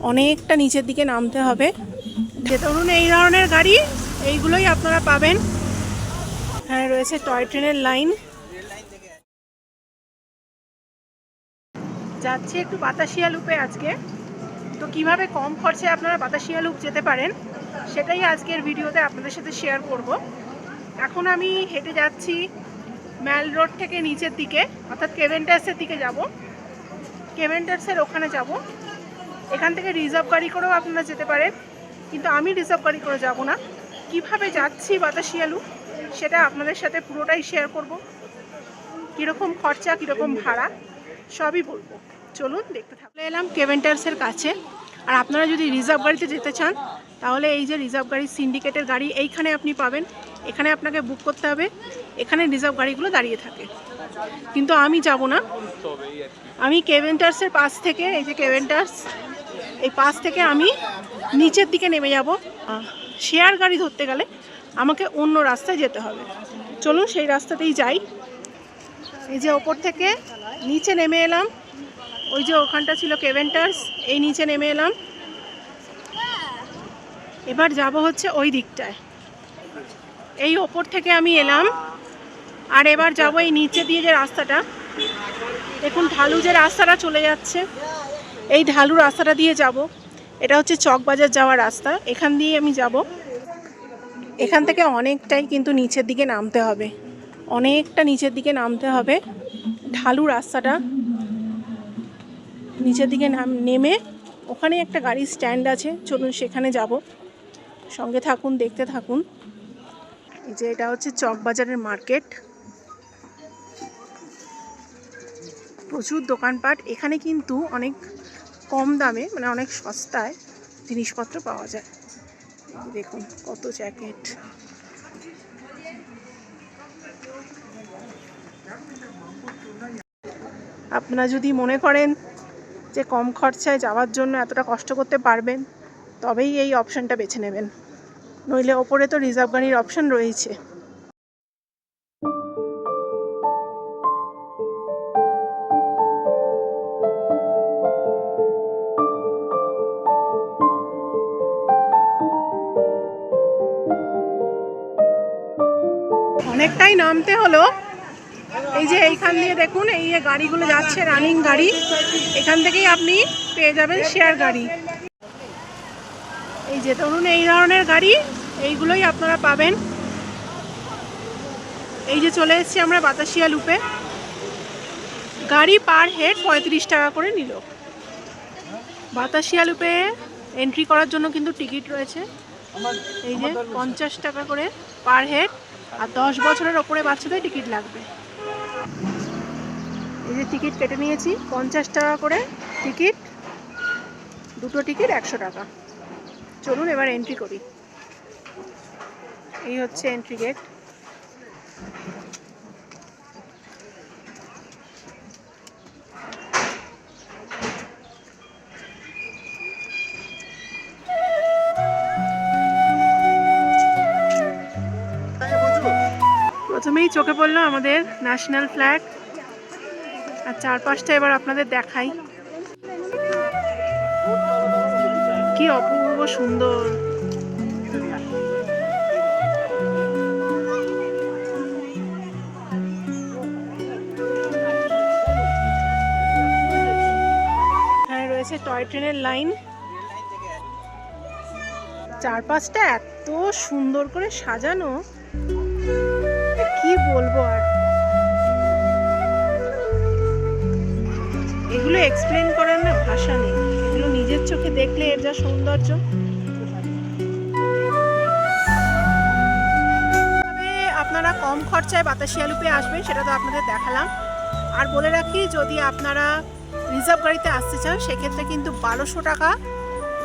অনেকটা নিচের দিকে নামতে হবে। যে ধরুন এই ধরনের গাড়ি এইগুলোই আপনারা পাবেন। হ্যাঁ, রয়েছে টয় ট্রেনের লাইন। যাচ্ছি একটু বাতাসিয়া লুপে আজকে। তো কিভাবে কম খরচে আপনারা বাতাসিয়া লুপ যেতে পারেন সেটাই আজকের ভিডিওতে আপনাদের সাথে শেয়ার করব। এখন আমি হেঁটে যাচ্ছি ম্যাল রোড থেকে নিচের দিকে, অর্থাৎ কেভেন্টার্সের দিকে যাব। কেভেন্টার্সের ওখানে যাব। এখান থেকে রিজার্ভ গাড়ি করেও আপনারা যেতে পারেন, কিন্তু আমি রিজার্ভ গাড়ি করে যাব না। কিভাবে যাচ্ছি বাতাসিয়া লুপ সেটা আপনাদের সাথে পুরোটাই শেয়ার করব। কীরকম খরচা, কীরকম ভাড়া সবই বলবো। চলুন দেখতে থাকলে। এলাম কেভেন্টার্সের কাছে। আর আপনারা যদি রিজার্ভ গাড়িতে যেতে চান তাহলে এই যে রিজার্ভ গাড়ি, সিন্ডিকেটের গাড়ি এইখানে আপনি পাবেন। এখানে আপনাকে বুক করতে হবে, এখানে রিজার্ভ গাড়িগুলো দাঁড়িয়ে থাকে। কিন্তু আমি যাব না, আমি কেভেন্টার্সের পাশ থেকে, এই যে কেভেন্টার্স, এই পাশ থেকে আমি নিচের দিকে নেমে যাব। শেয়ার গাড়ি ধরতে গেলে আমাকে অন্য রাস্তায় যেতে হবে। চলুন সেই রাস্তাতেই যাই। এই যে ওপর থেকে নিচে নেমে এলাম, ওই যে ওখানটা ছিল কেভেন্টার্স, এই নিচে নেমে এলাম। এবার যাব হচ্ছে ওই দিকটায়। এই ওপর থেকে আমি এলাম, আর এবার যাব এই নিচে দিয়ে যে রাস্তাটা, দেখুন ঢালু যে রাস্তাটা চলে যাচ্ছে, এই ঢালু রাস্তাটা দিয়ে যাব। এটা হচ্ছে চকবাজার যাওয়ার রাস্তা, এখান দিয়ে আমি যাব। এখান থেকে অনেকটাই কিন্তু নিচের দিকে নামতে হবে, অনেকটা নিচের দিকে নামতে হবে। ঢালু রাস্তাটা, নিচের দিকে নেমে ওখানে একটা গাড়ির স্ট্যান্ড আছে, চলুন সেখানে যাব। সঙ্গে থাকুন, দেখতে থাকুন। এই যে এটা হচ্ছে চকবাজারের মার্কেট, প্রচুর দোকানপাট। এখানে কিন্তু অনেক কম দামে, মানে অনেক সস্তায় জিনিসপত্র পাওয়া যায়। দেখুন কত জ্যাকেট। আপনারা যদি মনে করেন যে কম খরচায় যাওয়ার জন্য এতটা কষ্ট করতে পারবেন, তবেই এই অপশানটা বেছে নেবেন, নইলে ওপরে তো রিজার্ভ গাড়ির অপশান রয়েছে। অনেকটাই নামতে হলো। এই যে এইখান দিয়ে দেখুন, এই যে গাড়িগুলো যাচ্ছে, রানিং গাড়ি, এখান থেকেই আপনি পেয়ে যাবেন শেয়ার গাড়ি। এই যে ধরুন এই ধরনের গাড়ি এইগুলোই আপনারা পাবেন। এই যে চলে এসেছি আমরা বাতাসিয়া লুপে। গাড়ি পার হেড 35 টাকা করে নিল। বাতাসিয়া লুপে এন্ট্রি করার জন্য কিন্তু টিকিট রয়েছে, এই যে 50 টাকা করে পার হেড, আর 10 বছরের ওপরে বাচ্চাদের টিকিট লাগবে। এই যে টিকিট কেটে নিয়েছি, 50 টাকা করে টিকিট, দুটো টিকিট 100 টাকা। চলুন এবার এন্ট্রি করি। এই হচ্ছে এন্ট্রি গেট। প্রথমেই চোখে পড়লো আমাদের ন্যাশনাল ফ্ল্যাগ, আর চারপাশটা এবার আপনাদের দেখাই। কি অপূর্ব সুন্দর। এখানে রয়েছে টয় ট্রেনের লাইন। চারপাশটা এত সুন্দর করে সাজানো, কি বলবো আর। এগুলো এক্সপ্লেন করার না ভাষা নেই, এগুলো নিজের চোখে দেখলে এর যা সৌন্দর্য। আপনারা কম খরচায় বাতাসিয়া লুপে আসবেন সেটা তো আপনাদের দেখালাম। আর বলে রাখি, যদি আপনারা রিজার্ভ গাড়িতে আসতে চান সেক্ষেত্রে কিন্তু 1200 টাকা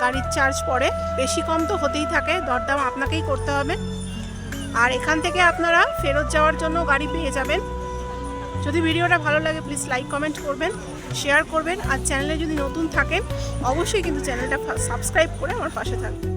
গাড়ির চার্জ পড়ে। বেশি কম তো হতেই থাকে, দরদাম আপনাকেই করতে হবে। আর এখান থেকে আপনারা ফেরত যাওয়ার জন্য গাড়ি পেয়ে যাবেন। যদি ভিডিওটা ভালো লাগে প্লিজ লাইক কমেন্ট করবেন, শেয়ার করবেন। আর চ্যানেলে যদি নতুন থাকেন অবশ্যই কিন্তু চ্যানেলটা সাবস্ক্রাইব করে আমার পাশে থাকবেন।